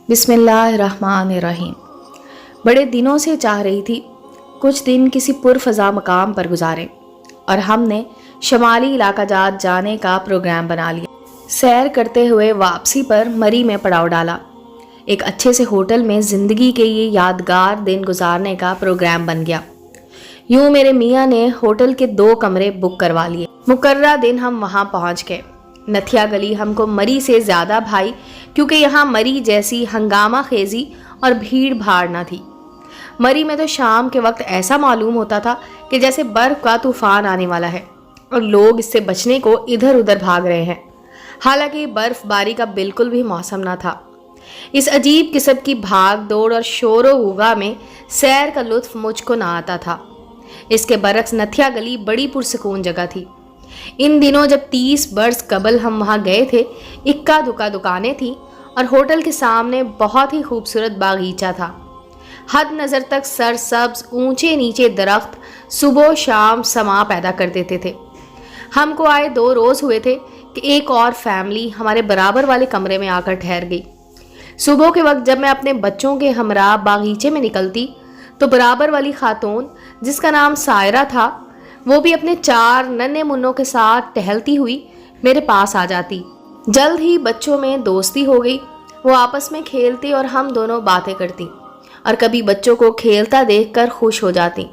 बिस्मिल्लाहिर्रहमानिर्रहीम। बड़े दिनों से चाह रही थी कुछ दिन किसी पुरफ़ज़ा मकाम पर गुजारें और हमने शमाली इलाका जात जाने का प्रोग्राम बना लिया। सैर करते हुए वापसी पर मरी में पड़ाव डाला। एक अच्छे से होटल में ज़िंदगी के ये यादगार दिन गुजारने का प्रोग्राम बन गया। यूँ मेरे मियाँ ने होटल के 2 कमरे बुक करवा लिए। मुकर्रा दिन हम वहाँ पहुँच गए। नथिया गली हमको मरी से ज़्यादा भाई, क्योंकि यहाँ मरी जैसी हंगामा खेजी और भीड़ भाड़ न थी। मरी में तो शाम के वक्त ऐसा मालूम होता था कि जैसे बर्फ़ का तूफान आने वाला है और लोग इससे बचने को इधर उधर भाग रहे हैं। हालांकि बर्फ़बारी का बिल्कुल भी मौसम न था। इस अजीब किस्म की भाग दौड़ और शोर गुगा में सैर का लुत्फ़ मुझको ना आता था। इसके बरक्स नथिया गली बड़ी पुरसकून जगह थी। इन दिनों जब 30 बरस कबल हम वहाँ गए थे, इक्का दुक्का दुकानें थीं और होटल के सामने बहुत ही खूबसूरत बागीचा था। हद नज़र तक सरसब्ज ऊंचे नीचे दरख्त सुबह शाम समा पैदा कर देते थे। हमको आए 2 रोज़ हुए थे कि एक और फैमिली हमारे बराबर वाले कमरे में आकर ठहर गई। सुबह के वक्त जब मैं अपने बच्चों के हमरा बागीचे में निकलती तो बराबर वाली खातून, जिसका नाम सायरा था, वो भी अपने 4 नन्हे मुन्नों के साथ टहलती हुई मेरे पास आ जाती। जल्द ही बच्चों में दोस्ती हो गई। वो आपस में खेलती और हम दोनों बातें करती और कभी बच्चों को खेलता देखकर खुश हो जाती।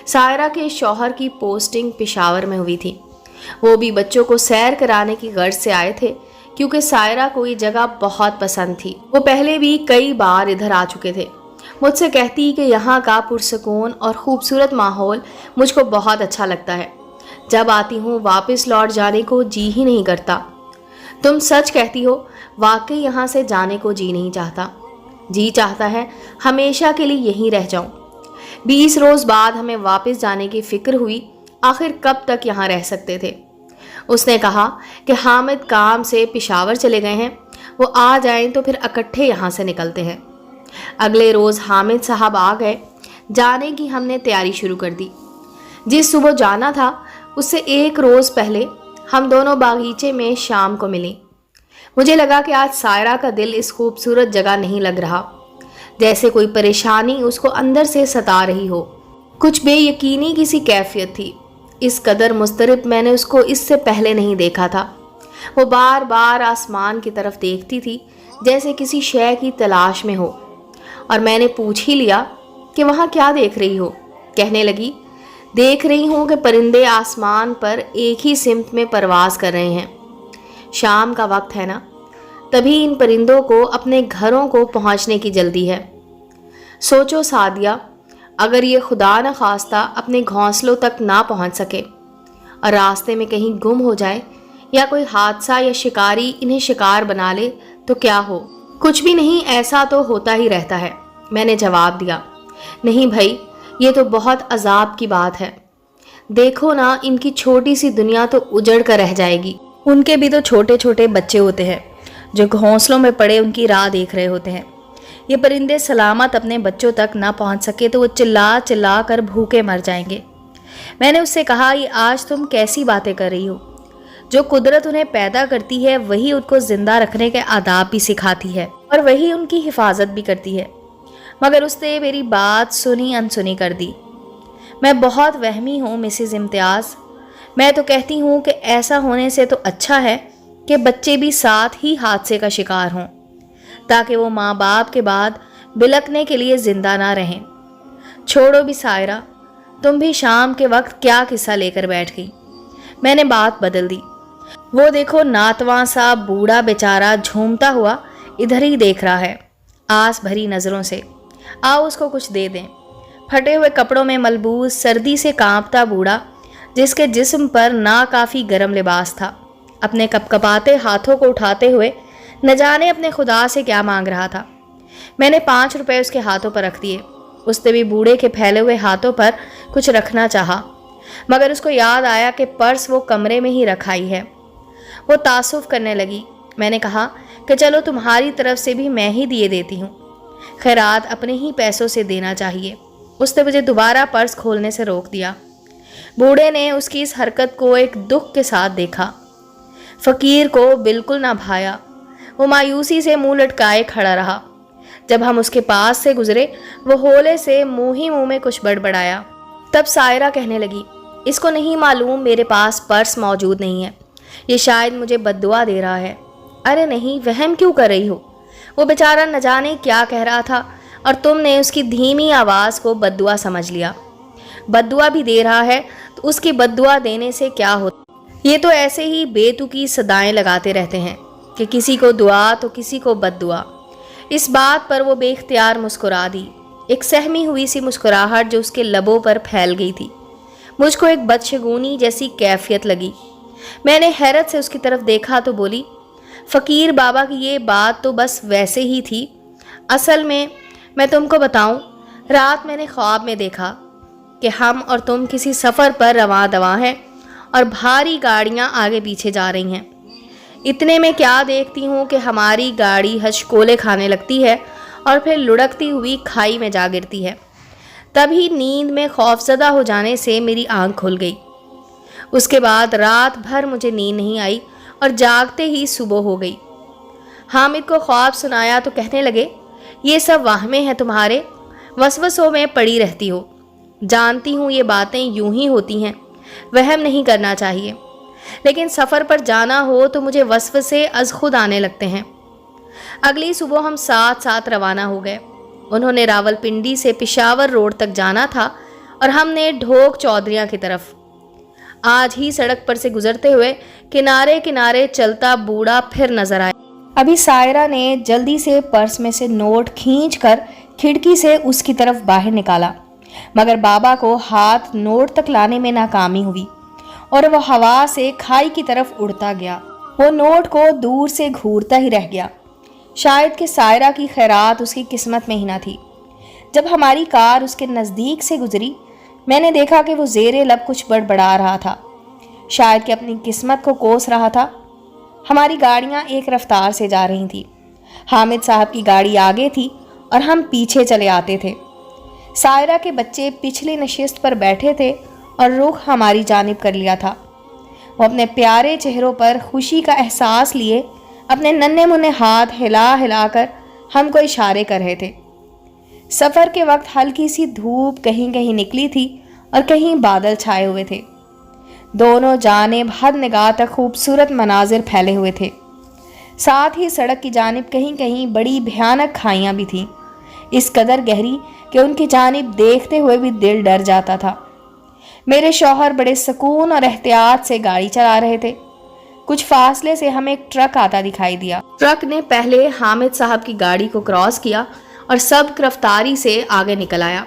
सायरा के शौहर की पोस्टिंग पेशावर में हुई थी। वो भी बच्चों को सैर कराने की गर्ज से आए थे, क्योंकि सायरा को ये जगह बहुत पसंद थी। वो पहले भी कई बार इधर आ चुके थे। मुझसे कहती कि यहाँ का पुरसकून और ख़ूबसूरत माहौल मुझको बहुत अच्छा लगता है। जब आती हूँ वापस लौट जाने को जी ही नहीं करता। तुम सच कहती हो, वाकई यहाँ से जाने को जी नहीं चाहता। जी चाहता है हमेशा के लिए यहीं रह जाऊँ। 20 रोज़ बाद हमें वापस जाने की फ़िक्र हुई। आखिर कब तक यहाँ रह सकते थे। उसने कहा कि हामिद काम से पेशावर चले गए हैं, वो आ जाएं तो फिर इकट्ठे यहाँ से निकलते हैं। अगले रोज़ हामिद साहब आ गए। जाने की हमने तैयारी शुरू कर दी। जिस सुबह जाना था उससे 1 रोज़ पहले हम दोनों बागीचे में शाम को मिली। मुझे लगा कि आज सायरा का दिल इस खूबसूरत जगह नहीं लग रहा, जैसे कोई परेशानी उसको अंदर से सता रही हो। कुछ बेयकीनी किसी कैफियत थी। इस कदर मुस्तरिब मैंने उसको इससे पहले नहीं देखा था। वो बार बार आसमान की तरफ देखती थी, जैसे किसी शय की तलाश में हो। और मैंने पूछ ही लिया कि वहाँ क्या देख रही हो। कहने लगी, देख रही हूँ कि परिंदे आसमान पर एक ही सिमत में परवाज़ कर रहे हैं। शाम का वक्त है ना, तभी इन परिंदों को अपने घरों को पहुँचने की जल्दी है। सोचो सादिया, अगर ये खुदा न खास्ता अपने घोंसलों तक ना पहुँच सके और रास्ते में कहीं गुम हो जाए या कोई हादसा या शिकारी इन्हें शिकार बना ले तो क्या हो। कुछ भी नहीं, ऐसा तो होता ही रहता है। मैंने जवाब दिया, नहीं भाई, ये तो बहुत अजाब की बात है। देखो ना, इनकी छोटी सी दुनिया तो उजड़ कर रह जाएगी। उनके भी तो छोटे छोटे बच्चे होते हैं जो घोंसलों में पड़े उनकी राह देख रहे होते हैं। ये परिंदे सलामत अपने बच्चों तक ना पहुंच सके तो वो चिल्ला चिल्ला कर भूखे मर जाएंगे। मैंने उससे कहा, ये आज तुम कैसी बातें कर रही हो। जो कुदरत उन्हें पैदा करती है वही उनको जिंदा रखने के आदाब भी सिखाती है और वही उनकी हिफाजत भी करती है। मगर उसने मेरी बात सुनी अनसुनी कर दी। मैं बहुत वहमी हूँ मिसेज़ इम्तियाज़। मैं तो कहती हूँ कि ऐसा होने से तो अच्छा है कि बच्चे भी साथ ही हादसे का शिकार हों, ताकि वो माँ बाप के बाद बिलकने के लिए ज़िंदा ना रहें। छोड़ो भी सायरा, तुम भी शाम के वक्त क्या किस्सा लेकर बैठ गई। मैंने बात बदल दी। वो देखो, नातवां सा बूढ़ा बेचारा झूमता हुआ इधर ही देख रहा है आस भरी नज़रों से। आओ उसको कुछ दे दें। फटे हुए कपड़ों में मलबूस, सर्दी से कांपता बूढ़ा, जिसके जिस्म पर ना काफ़ी गर्म लिबास था, अपने कपकपाते हाथों को उठाते हुए न जाने अपने खुदा से क्या मांग रहा था। मैंने 5 रुपए उसके हाथों पर रख दिए। उसने भी बूढ़े के फैले हुए हाथों पर कुछ रखना चाहा, मगर उसको याद आया कि पर्स वो कमरे में ही रखाई है। वो तासुफ करने लगी। मैंने कहा कि चलो तुम्हारी तरफ से भी मैं ही दिए देती हूँ। खैरात अपने ही पैसों से देना चाहिए। उसने मुझे दोबारा पर्स खोलने से रोक दिया। बूढ़े ने उसकी इस हरकत को एक दुख के साथ देखा। फ़कीर को बिल्कुल ना भाया। वो मायूसी से मुंह लटकाए खड़ा रहा। जब हम उसके पास से गुजरे वो होले से मुंह ही मुंह में कुछ बड़बड़ाया। तब सायरा कहने लगी, इसको नहीं मालूम मेरे पास पर्स मौजूद नहीं है, ये शायद मुझे बद्दुआ दे रहा है। अरे नहीं, वहम क्यों कर रही हो? वो बेचारा न जाने क्या कह रहा था और तुमने उसकी धीमी आवाज़ को बद्दुआ समझ लिया। बद्दुआ भी दे रहा है तो उसकी बद्दुआ देने से क्या होता? ये तो ऐसे ही बेतुकी सदाएं लगाते रहते हैं कि किसी को दुआ तो किसी को बद्दुआ। इस बात पर वो बेख्तियार मुस्कुरा दी, एक सहमी हुई सी मुस्कुराहट जो उसके लबों पर फैल गई थी। मुझको एक बदशगुनी जैसी कैफियत लगी। मैंने हैरत से उसकी तरफ देखा तो बोली, फ़कीर बाबा की ये बात तो बस वैसे ही थी। असल में मैं तुमको बताऊं, रात मैंने ख्वाब में देखा कि हम और तुम किसी सफ़र पर रवां दवा हैं और भारी गाड़ियां आगे पीछे जा रही हैं। इतने में क्या देखती हूँ कि हमारी गाड़ी हचकोले खाने लगती है और फिर लुढ़कती हुई खाई में जा गिरती है। तभी नींद में खौफजदा हो जाने से मेरी आंख खुल गई। उसके बाद रात भर मुझे नींद नहीं आई और जागते ही सुबह हो गई। हामिद को ख्वाब सुनाया तो कहने लगे, ये सब वाहमे हैं तुम्हारे, वसवसों में पड़ी रहती हो। जानती हूँ ये बातें यूं ही होती हैं, वहम नहीं करना चाहिए, लेकिन सफ़र पर जाना हो तो मुझे वसवसे अज़ खुद आने लगते हैं। अगली सुबह हम साथ साथ रवाना हो गए। उन्होंने रावलपिंडी से पेशावर रोड तक जाना था और हमने ढोक चौधरियाँ की तरफ। आज ही सड़क पर से गुजरते हुए किनारे किनारे चलता बूढ़ा फिर नजर आया। अभी सायरा ने जल्दी से पर्स में से नोट खींचकर खिड़की से उसकी तरफ बाहर निकाला, मगर बाबा को हाथ नोट तक लाने में नाकामी हुई और वह हवा से खाई की तरफ उड़ता गया। वो नोट को दूर से घूरता ही रह गया। शायद कि सायरा की खैरात उसकी किस्मत में ही ना थी। जब हमारी कार उसके नज़दीक से गुजरी, मैंने देखा कि वो ज़ेरे लब कुछ बड़बड़ा रहा था, शायद कि अपनी किस्मत को कोस रहा था। हमारी गाड़ियाँ एक रफ्तार से जा रही थी। हामिद साहब की गाड़ी आगे थी और हम पीछे चले आते थे। सायरा के बच्चे पिछली नशिस्त पर बैठे थे और रुख हमारी जानिब कर लिया था। वो अपने प्यारे चेहरों पर खुशी का एहसास लिए अपने नन्हे मुन्ने हाथ हिला हिलाकर हमको इशारे कर रहे थे। सफ़र के वक्त हल्की सी धूप कहीं कहीं निकली थी और कहीं बादल छाए हुए थे। दोनों जानिब हद निगाह तक खूबसूरत मनाजिर फैले हुए थे। साथ ही सड़क की जानिब कहीं कहीं बड़ी भयानक खाइयाँ भी थीं, इस कदर गहरी कि उनकी जानिब देखते हुए भी दिल डर जाता था। मेरे शौहर बड़े सुकून और एहतियात से गाड़ी चला रहे थे। कुछ फासले से हमें एक ट्रक आता दिखाई दिया। ट्रक ने पहले हामिद साहब की गाड़ी को क्रॉस किया और सब रफ्तारी से आगे निकल आया,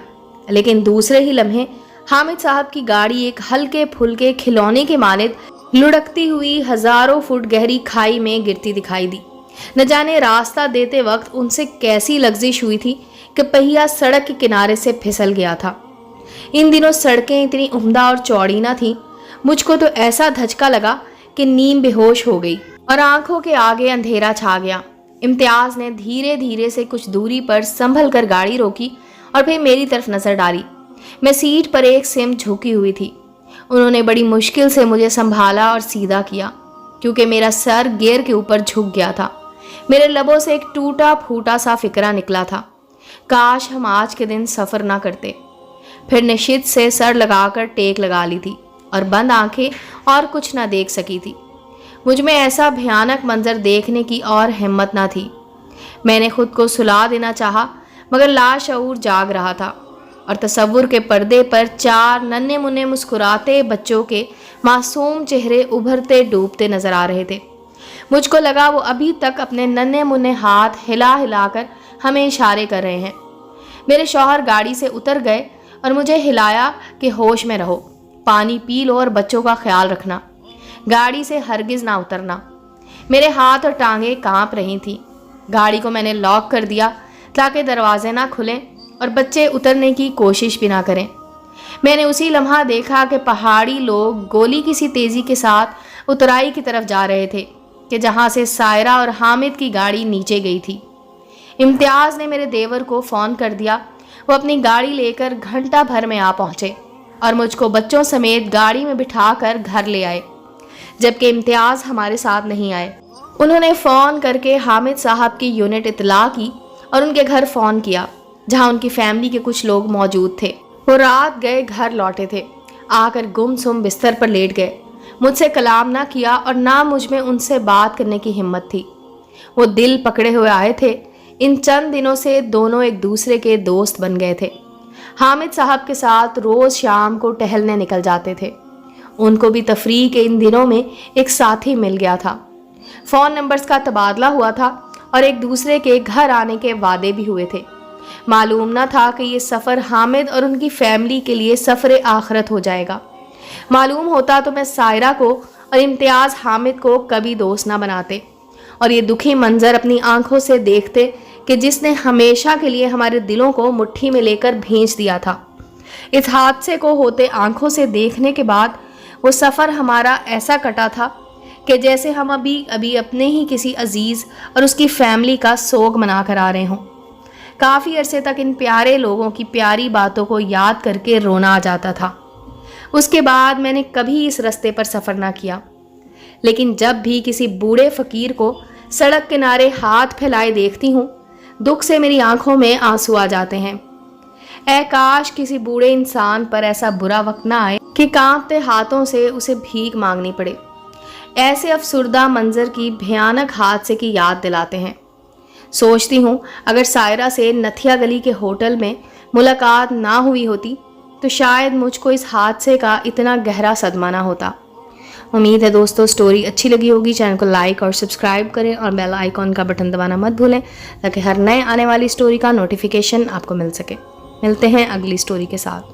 लेकिन दूसरे ही लम्हे हामिद साहब की गाड़ी एक हल्के फुल्के खिलौने के मानित लुढ़कती हुई हजारों फुट गहरी खाई में गिरती दिखाई दी। न जाने रास्ता देते वक्त उनसे कैसी लग्जिश हुई थी कि पहिया सड़क के किनारे से फिसल गया था। इन दिनों सड़कें इतनी उम्दा और चौड़ी न थीं। मुझको तो ऐसा धचका लगा कि नींद बेहोश हो गई और आंखों के आगे अंधेरा छा गया। इम्तियाज ने धीरे धीरे से कुछ दूरी पर संभल कर गाड़ी रोकी और फिर मेरी तरफ नजर डाली। मैं सीट पर एक सिम झुकी हुई थी। उन्होंने बड़ी मुश्किल से मुझे संभाला और सीधा किया, क्योंकि मेरा सर गियर के ऊपर झुक गया था। मेरे लबों से एक टूटा फूटा सा फिक्रा निकला था, काश हम आज के दिन सफ़र ना करते। फिर निशित से सर लगाकर टेक लगा ली थी और बंद आंखें और कुछ ना देख सकी थी। मुझ में ऐसा भयानक मंजर देखने की और हिम्मत ना थी। मैंने खुद को सुला देना चाहा, मगर लाशऊर जाग रहा था और तसव्वुर के पर्दे पर चार नन्हे मुन्ने मुस्कुराते बच्चों के मासूम चेहरे उभरते डूबते नजर आ रहे थे। मुझको लगा वो अभी तक अपने नन्हे मुन्ने हाथ हिला हिलाकर हमें इशारे कर रहे हैं। मेरे शौहर गाड़ी से उतर गए और मुझे हिलाया कि होश में रहो, पानी पी लो और बच्चों का ख्याल रखना, गाड़ी से हरगिज ना उतरना। मेरे हाथ और टांगें कांप रही थीं। गाड़ी को मैंने लॉक कर दिया ताकि दरवाजे ना खुलें और बच्चे उतरने की कोशिश भी ना करें। मैंने उसी लम्हा देखा कि पहाड़ी लोग गोली की सी तेज़ी के साथ उतराई की तरफ जा रहे थे कि जहाँ से सायरा और हामिद की गाड़ी नीचे गई थी। इम्तियाज़ ने मेरे देवर को फ़ोन कर दिया। वो अपनी गाड़ी लेकर घंटा भर में आ पहुँचे और मुझको बच्चों समेत गाड़ी में बिठाकर घर ले आए, जबकि इम्तियाज़ हमारे साथ नहीं आए। उन्होंने फ़ोन करके हामिद साहब की यूनिट इतला की और उनके घर फ़ोन किया जहां उनकी फैमिली के कुछ लोग मौजूद थे। वो रात गए घर लौटे थे, आकर गुमसुम बिस्तर पर लेट गए। मुझसे कलाम ना किया और ना मुझ में उनसे बात करने की हिम्मत थी। वो दिल पकड़े हुए आए थे। इन चंद दिनों से दोनों एक दूसरे के दोस्त बन गए थे। हामिद साहब के साथ रोज़ शाम को टहलने निकल जाते थे। उनको भी तफरीह के इन दिनों में एक साथी मिल गया था। फ़ोन नंबर्स का तबादला हुआ था और एक दूसरे के घर आने के वादे भी हुए थे। मालूम न था कि ये सफ़र हामिद और उनकी फैमिली के लिए सफ़र आखिरत हो जाएगा। मालूम होता तो मैं सायरा को और इम्तियाज़ हामिद को कभी दोस्त ना बनाते और ये दुखी मंजर अपनी आंखों से देखते कि जिसने हमेशा के लिए हमारे दिलों को मुट्ठी में लेकर भेज दिया था। इस हादसे को होते आंखों से देखने के बाद वो सफ़र हमारा ऐसा कटा था कि जैसे हम अभी अभी अपने ही किसी अजीज़ और उसकी फैमिली का सोग मना कर आ रहे हों। काफ़ी अरसे तक इन प्यारे लोगों की प्यारी बातों को याद करके रोना आ जाता था। उसके बाद मैंने कभी इस रास्ते पर सफ़र ना किया, लेकिन जब भी किसी बूढ़े फ़कीर को सड़क किनारे हाथ फैलाए देखती हूँ, दुख से मेरी आंखों में आंसू आ जाते हैं। ऐ काश किसी बूढ़े इंसान पर ऐसा बुरा वक्त ना आए कि कांपते हाथों से उसे भीख मांगनी पड़े। ऐसे अफसुर्दा मंजर की भयानक हादसे की याद दिलाते हैं। सोचती हूँ अगर सायरा से नथिया गली के होटल में मुलाकात ना हुई होती तो शायद मुझको इस हादसे का इतना गहरा सदमा ना होता। उम्मीद है दोस्तों स्टोरी अच्छी लगी होगी। चैनल को लाइक और सब्सक्राइब करें और बेल आइकॉन का बटन दबाना मत भूलें ताकि हर नए आने वाली स्टोरी का नोटिफिकेशन आपको मिल सके। मिलते हैं अगली स्टोरी के साथ।